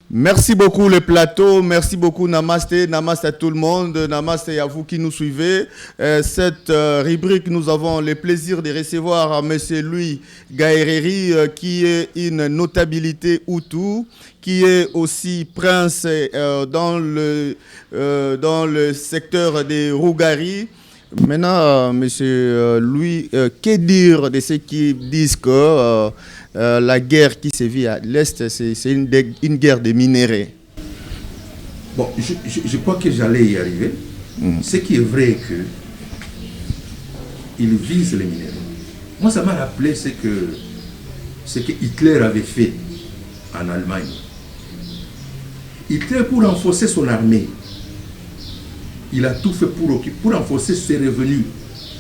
Merci beaucoup le plateau, merci beaucoup Namasté, Namasté à tout le monde, Namasté à vous qui nous suivez. Cette rubrique, nous avons le plaisir de recevoir M. Louis Gaëreri, qui est une notabilité Hutu, qui est aussi prince dans le secteur des Rougari. Maintenant, M. Louis, que dire de ceux qui disent que la guerre qui sévit à l'Est, c'est une guerre des minéraux? Bon, je crois que j'allais y arriver. Ce qui est vrai est que il vise les minéraux. Moi, ça m'a rappelé ce que Hitler avait fait en Allemagne. Hitler, pour renforcer son armée, il a tout fait pour renforcer ses revenus,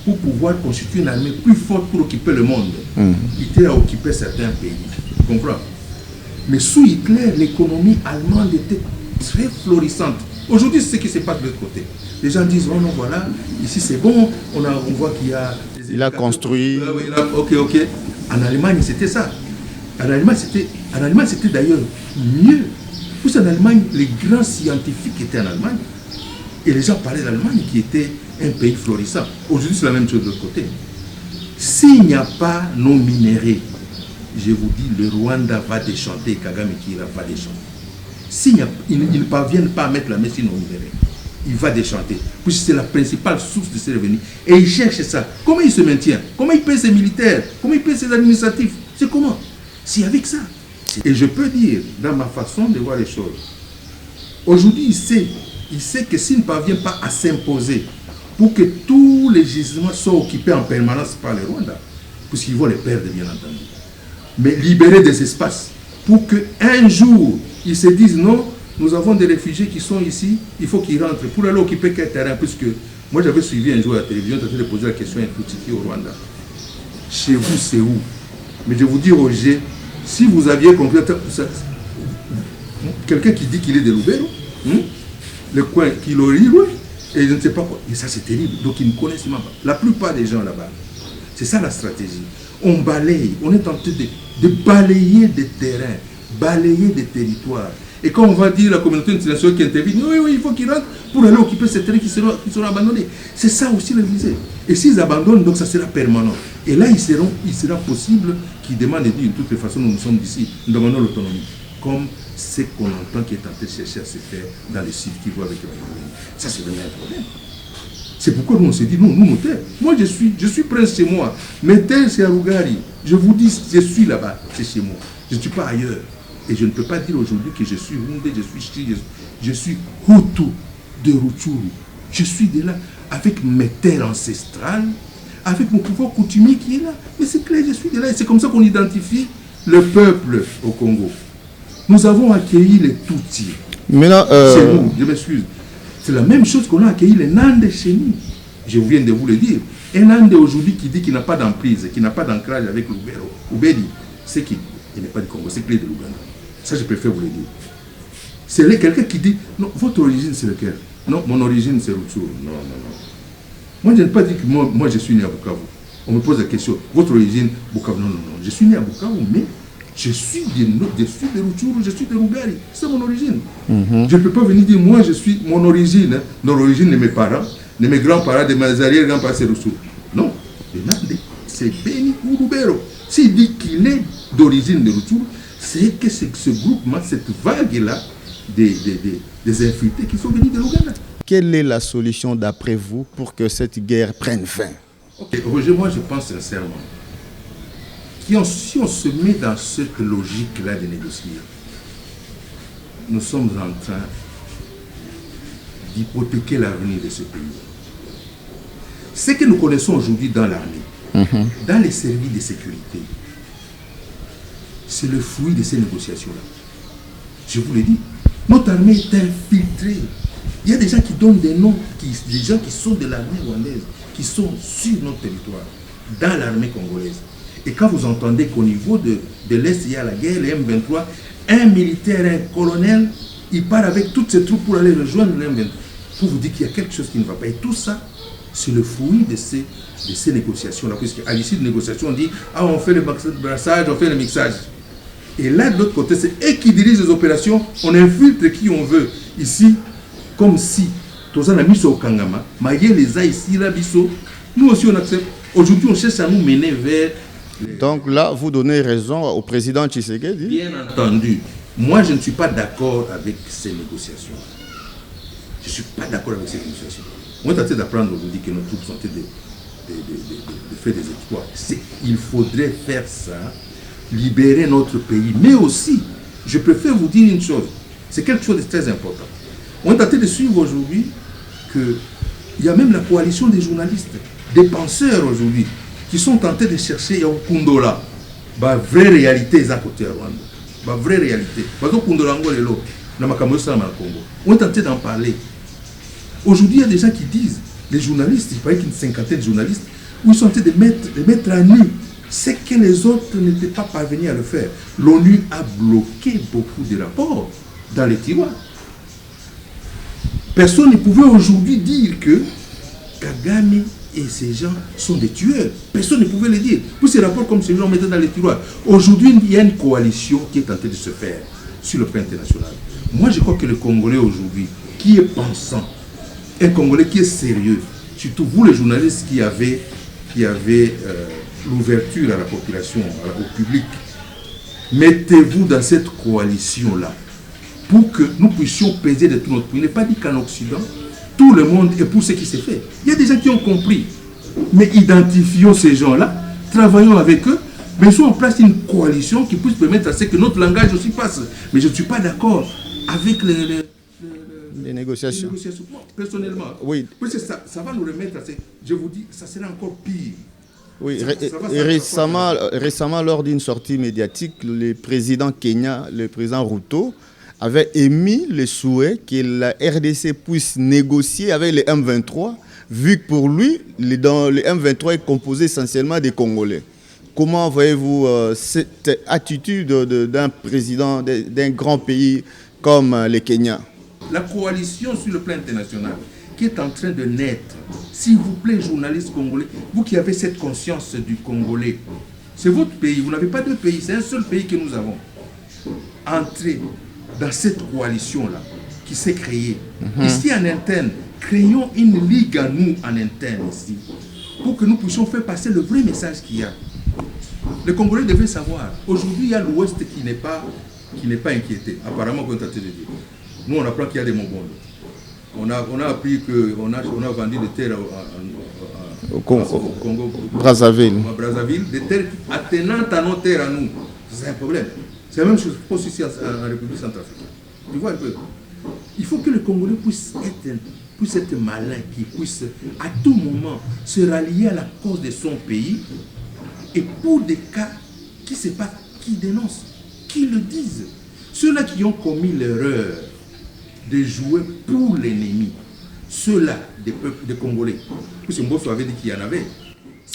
pour pouvoir constituer une armée plus forte pour occuper le monde. Hitler a occupé certains pays, tu comprends? Mais sous Hitler, l'économie allemande était très florissante. Aujourd'hui, c'est ce qui se passe de l'autre côté. Les gens disent, oh non, voilà, ici c'est bon, on voit qu'il y a... Il a construit... Ok. En Allemagne, c'était ça. En Allemagne, c'était d'ailleurs mieux. Parce qu'en Allemagne, les grands scientifiques étaient en Allemagne. Et les gens parlaient d'Allemagne qui était un pays florissant. Aujourd'hui, c'est la même chose de l'autre côté. S'il n'y a pas nos minéraux, je vous dis, le Rwanda va déchanter, Kagame Kira va déchanter. Ils ne parviennent pas à mettre la main sur nos minéraux, il va déchanter. Puisque c'est la principale source de ses revenus. Et il cherche ça. Comment il se maintient? Comment il paie ses militaires? Comment il paie ses administratifs? C'est comment? C'est avec ça. Et je peux dire, dans ma façon de voir les choses, aujourd'hui, il sait que s'il ne parvient pas à s'imposer pour que tous les gisements soient occupés en permanence par les Rwandais, puisqu'ils vont les perdre, bien entendu, mais libérer des espaces pour qu'un jour, ils se disent non, nous avons des réfugiés qui sont ici, il faut qu'ils rentrent pour aller occuper quel terrain, puisque moi j'avais suivi un jour à la télévision, train de poser la question à un Tutsi au Rwanda. Chez vous, c'est où? Mais je vous dis, Roger, si vous aviez compris, quelqu'un qui dit qu'il est de Lubero, le coin qui l'aurait, et je ne sais pas quoi. Et ça, c'est terrible. Donc, ils ne connaissent même pas. La plupart des gens là-bas, c'est ça la stratégie. On balaye, on est en train de balayer des terrains, balayer des territoires. Et quand on va dire à la communauté internationale qui intervient, oui, il faut qu'ils rentrent pour aller occuper ces terrains qui seront abandonnés. C'est ça aussi le visée. Et s'ils abandonnent, donc ça sera permanent. Et là, il sera possible qu'ils demandent de dire, de toutes les façons, nous sommes d'ici, nous demandons l'autonomie. Comme ce qu'on entend qui est en train de chercher à se faire dans les sites qui voient avec les Rwandais. Ça, c'est vraiment un problème. C'est pourquoi nous, on s'est dit, non, nous, nos terres. Moi, je suis prince chez moi. Mes terres, c'est à Rougari. Je vous dis, je suis là-bas, c'est chez moi. Je ne suis pas ailleurs. Et je ne peux pas dire aujourd'hui que je suis Rwandais, je suis Hutu de Rutshuru. Je suis de là, avec mes terres ancestrales, avec mon pouvoir coutumier qui est là. Mais c'est clair, je suis de là. Et c'est comme ça qu'on identifie le peuple au Congo. Nous avons accueilli les Tutsis. Chez nous, je m'excuse. C'est la même chose qu'on a accueilli les Nandés chez nous. Je viens de vous le dire. Un Nandé aujourd'hui qui dit qu'il n'a pas d'emprise, qu'il n'a pas d'ancrage avec Lubero, Ubedi, c'est qui? Il n'est pas du Congo, c'est clé de l'Ouganda. Ça, je préfère vous le dire. C'est quelqu'un qui dit, non, votre origine, c'est lequel? Non, mon origine, c'est Rutshuru. Non. Moi, je n'ai pas dit que moi, je suis né à Bukavu. On me pose la question, votre origine, Bukavu? Non. Je suis né à Bukavu, mais je suis de Rutshuru, je suis de Rougari. C'est mon origine. Je ne peux pas venir dire, moi, je suis mon origine, l'origine de mes parents, de mes grands-parents, de mes arrière-grands-parents, c'est Rutshuru. Non, c'est Beni ou Lubero. S'il dit qu'il est d'origine de Rutshuru, c'est que c'est ce groupement, cette vague-là, des infiltrés qui sont venus de l'Ouganda. Quelle est la solution d'après vous pour que cette guerre prenne fin? Roger, moi je pense sincèrement, si on se met dans cette logique-là de négocier, nous sommes en train d'hypothéquer l'avenir de ce pays. Ce que nous connaissons aujourd'hui dans l'armée, dans les services de sécurité, c'est le fruit de ces négociations-là. Je vous l'ai dit, notre armée est infiltrée. Il y a des gens qui donnent des noms, des gens qui sont de l'armée rwandaise, qui sont sur notre territoire, dans l'armée congolaise. Et quand vous entendez qu'au niveau de l'Est, il y a la guerre, les M23, un militaire, un colonel, il part avec toutes ses troupes pour aller rejoindre le M23. Pour vous dire qu'il y a quelque chose qui ne va pas. Et tout ça, c'est le fruit de ces négociations-là. Puisqu'à l'issue de négociations, on dit, on fait le brassage, on fait le mixage. Et là, de l'autre côté, c'est eux qui dirigent les opérations. On infiltre qui on veut. Ici, comme si, tous en a mis au Kangama, Maïe les a ici, là, biso. Nous aussi, on accepte. Aujourd'hui, on cherche à nous mener vers... Donc là, vous donnez raison au président Tshisekedi. Bien entendu. Moi, je ne suis pas d'accord avec ces négociations. Je ne suis pas d'accord avec ces négociations. On est en train d'apprendre aujourd'hui que nos troupes sont en train de faire des exploits. Il faudrait faire ça, libérer notre pays. Mais aussi, je préfère vous dire une chose. C'est quelque chose de très important. On est en train de suivre aujourd'hui qu'il y a même la coalition des journalistes, des penseurs aujourd'hui, qui sont tentés de chercher au Kundola, la vraie réalité est à côté de Rwanda. La vraie réalité. Parce que Kundola, on est en train d'en parler. Aujourd'hui, il y a des gens qui disent, les journalistes, il paraît qu'il y a une cinquantaine de journalistes, où ils sont en train de mettre à nu ce que les autres n'étaient pas parvenus à le faire. L'ONU a bloqué beaucoup de rapports dans les tiroirs. Personne ne pouvait aujourd'hui dire que Kagame et ces gens sont des tueurs. Personne ne pouvait le dire. Tous ces rapports comme ces gens mettaient dans les tiroirs. Aujourd'hui, il y a une coalition qui est en train de se faire sur le plan international. Moi, je crois que le Congolais aujourd'hui, qui est pensant, un Congolais qui est sérieux, surtout vous les journalistes qui avez l'ouverture à la population, au public, mettez-vous dans cette coalition-là pour que nous puissions peser de tout notre pays. Il n'est pas dit qu'en Occident, tout le monde est pour ce qui s'est fait. Il y a des gens qui ont compris. Mais identifions ces gens-là, travaillons avec eux, mettons en place une coalition qui puisse permettre à ce que notre langage aussi passe. Mais je ne suis pas d'accord avec les négociations. Moi, personnellement. Oui. Parce que ça va nous remettre à ce... Je vous dis, ça sera encore pire. Oui, récemment, lors d'une sortie médiatique, le président Kenya, le président Ruto, avait émis le souhait que la RDC puisse négocier avec les M23, vu que pour lui, le M23 est composé essentiellement des Congolais. Comment voyez-vous cette attitude d'un président d'un grand pays comme le Kenya? La coalition sur le plan international qui est en train de naître, s'il vous plaît, journalistes congolais, vous qui avez cette conscience du Congolais, c'est votre pays, vous n'avez pas deux pays, c'est un seul pays que nous avons. Entrez dans cette coalition-là qui s'est créée. Ici en interne, créons une ligue à nous en interne ici, pour que nous puissions faire passer le vrai message qu'il y a. Les Congolais devaient savoir, aujourd'hui il y a l'Ouest qui n'est pas inquiété, apparemment comme tu as dit. Nous on apprend qu'il y a des Mongols. On a appris qu'on a vendu des terres au Congo, Brazzaville, des terres attenantes à nos terres à nous. C'est un problème. C'est la même chose aussi ici en République centrafricaine. Tu vois un peu. Il faut que le Congolais puisse être malin, qu'il puisse à tout moment se rallier à la cause de son pays. Et pour des cas qui ne sait pas, qui dénoncent, qui le disent. Ceux-là qui ont commis l'erreur de jouer pour l'ennemi, ceux-là des Congolais, puisque Mbosso avait dit qu'il y en avait.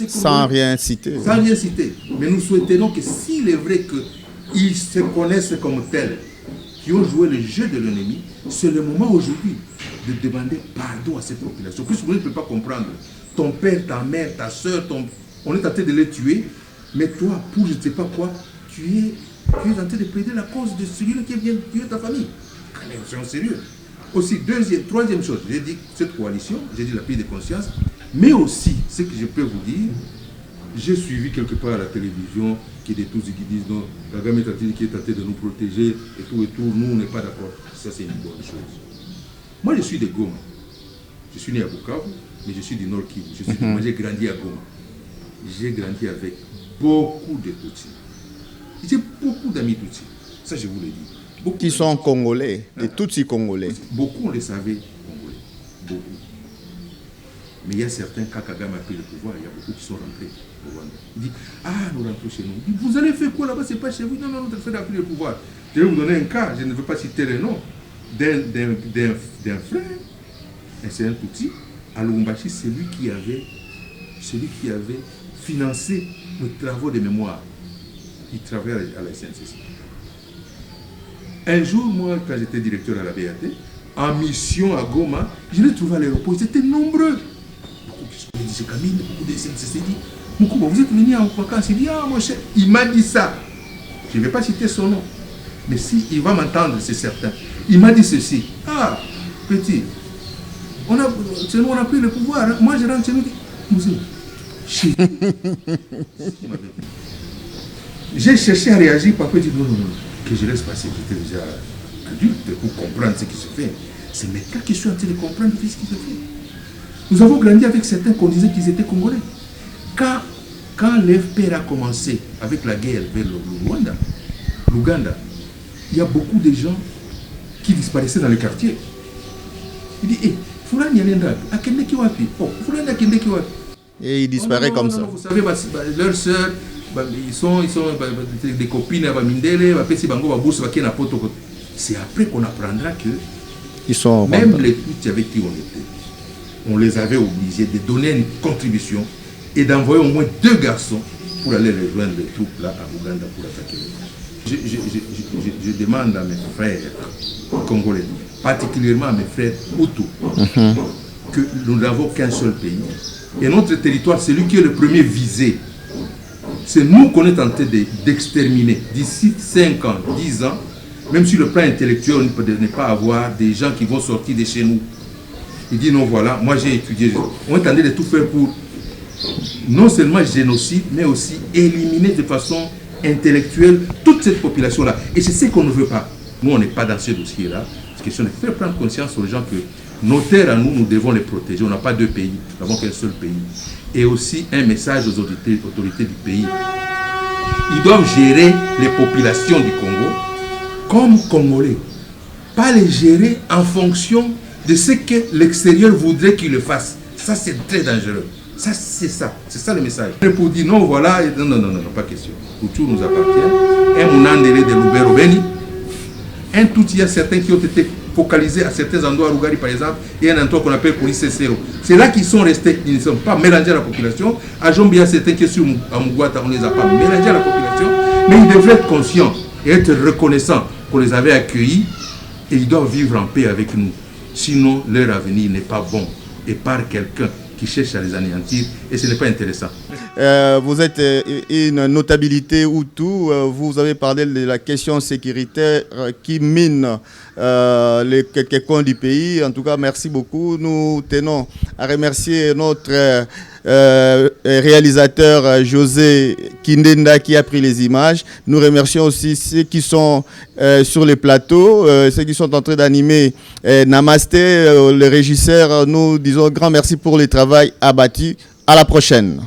Sans rien citer. Sans rien citer. Mais nous souhaitons que s'il est vrai qu'ils se connaissent comme tels, qui ont joué le jeu de l'ennemi, c'est le moment aujourd'hui de demander pardon à cette population. Puisque vous ne pouvez pas comprendre. Ton père, ta mère, ta soeur, on est en train de les tuer, mais toi, pour je ne sais pas quoi, tu es en train de plaider la cause de celui qui vient tuer ta famille. Soyons sérieux. Aussi, troisième chose, j'ai dit cette coalition, j'ai dit la paix de conscience, mais aussi, ce que je peux vous dire, j'ai suivi quelque part à la télévision qui des tous qui disent non, Kagame est qui est tenté de nous protéger et tout, nous on n'est pas d'accord. Ça c'est une bonne chose. Moi je suis de Goma. Je suis né à Bukavu, mais je suis du Nord Kivu. Moi j'ai grandi à Goma. J'ai grandi avec beaucoup de Tutsis. J'ai beaucoup d'amis Tutsis. Ça je vous le dis. Beaucoup qui sont congolais, des Tutsis congolais. Beaucoup on les savait congolais. Beaucoup. Mais il y a certains, quand Kagame a pris le pouvoir, il y a beaucoup qui sont rentrés au Rwanda. Il dit, nous rentrons chez nous. Il dit, vous allez faire quoi là-bas? C'est pas chez vous. Non, notre frère a pris le pouvoir. Je vais vous donner un cas, je ne veux pas citer le nom, d'un frère, et c'est un Tutsi, à Lubumbashi, celui qui avait financé nos travaux de mémoire. Il travaillait à la SNCC. Un jour, moi, quand j'étais directeur à la BAT, en mission à Goma, je l'ai trouvé à l'aéroport, ils étaient nombreux. Beaucoup qui se Camille, beaucoup de SNCC dit, Moukouba, vous êtes venu en vacances? Il dit, mon cher, il m'a dit ça. Je ne vais pas citer son nom. Mais si il va m'entendre, c'est certain. Il m'a dit ceci. Ah, petit, chez nous, on a pris le pouvoir. Hein. Moi, je rentre chez nous. J'ai cherché à réagir, papa dit non, que je laisse passer, j'étais déjà adulte pour comprendre ce qui se fait. C'est maintenant que je suis en train de comprendre ce qui se fait. Nous avons grandi avec certains qu'on disait qu'ils étaient Congolais. Quand l'FPR a commencé avec la guerre vers l'Ouganda, il y a beaucoup de gens qui disparaissaient dans les quartiers. Il dit, eh, Fulani Yalenda, Akende Kiwapi, oh, Fulani Akende Kiwapi. Et il disparaît comme ça. Vous savez, leurs sœurs, ils sont des copines à Mindele, c'est après qu'on apprendra que ils sont même les Tutsis avec qui on était, on les avait obligés de donner une contribution et d'envoyer au moins 2 garçons pour aller rejoindre les troupes là à Ouganda pour attaquer les gens. Je demande à mes frères congolais, particulièrement à mes frères Hutus, que nous n'avons qu'un seul pays. Et notre territoire, c'est lui qui est le premier visé. C'est nous qu'on est en train d'exterminer. D'ici 5 ans, 10 ans, même sur le plan intellectuel, on ne peut pas avoir des gens qui vont sortir de chez nous. Il dit non, voilà, moi j'ai étudié. On est en train de tout faire pour non seulement génocide, mais aussi éliminer de façon intellectuelle toute cette population-là. Et c'est ce qu'on ne veut pas. Nous, on n'est pas dans ce dossier-là. C'est question de faire prendre conscience aux gens que nos terres à nous, nous devons les protéger. On n'a pas 2 pays, nous n'avons qu'un seul pays. Et aussi un message aux autorités du pays. Ils doivent gérer les populations du Congo comme Congolais. Pas les gérer en fonction de ce que l'extérieur voudrait qu'ils le fassent. Ça, c'est très dangereux. Ça, c'est ça. C'est ça le message. Et pour dire non, voilà, non, pas question. Tout nous appartient. Un Mounandele de Lubero Beni. Un tout, il y a certains qui ont été focalisés à certains endroits, à Rougari par exemple, et un endroit qu'on appelle police zéro. C'est là qu'ils sont restés, ils ne sont pas mélangés à la population. À Jombi, il y a certains qui sont à Mugwata, on ne les a pas mélangés à la population, mais ils devraient être conscients et être reconnaissants qu'on les avait accueillis et ils doivent vivre en paix avec nous. Sinon, leur avenir n'est pas bon et par quelqu'un qui cherche à les anéantir et ce n'est pas intéressant. Vous êtes une notabilité Hutu, vous avez parlé de la question sécuritaire qui mine les quelques coins du pays. En tout cas, merci beaucoup. Nous tenons à remercier notre réalisateur José Kindenda qui a pris les images. Nous remercions aussi ceux qui sont sur les plateaux, ceux qui sont en train d'animer Namasté, le régisseur. Nous disons grand merci pour le travail abattu. À la prochaine.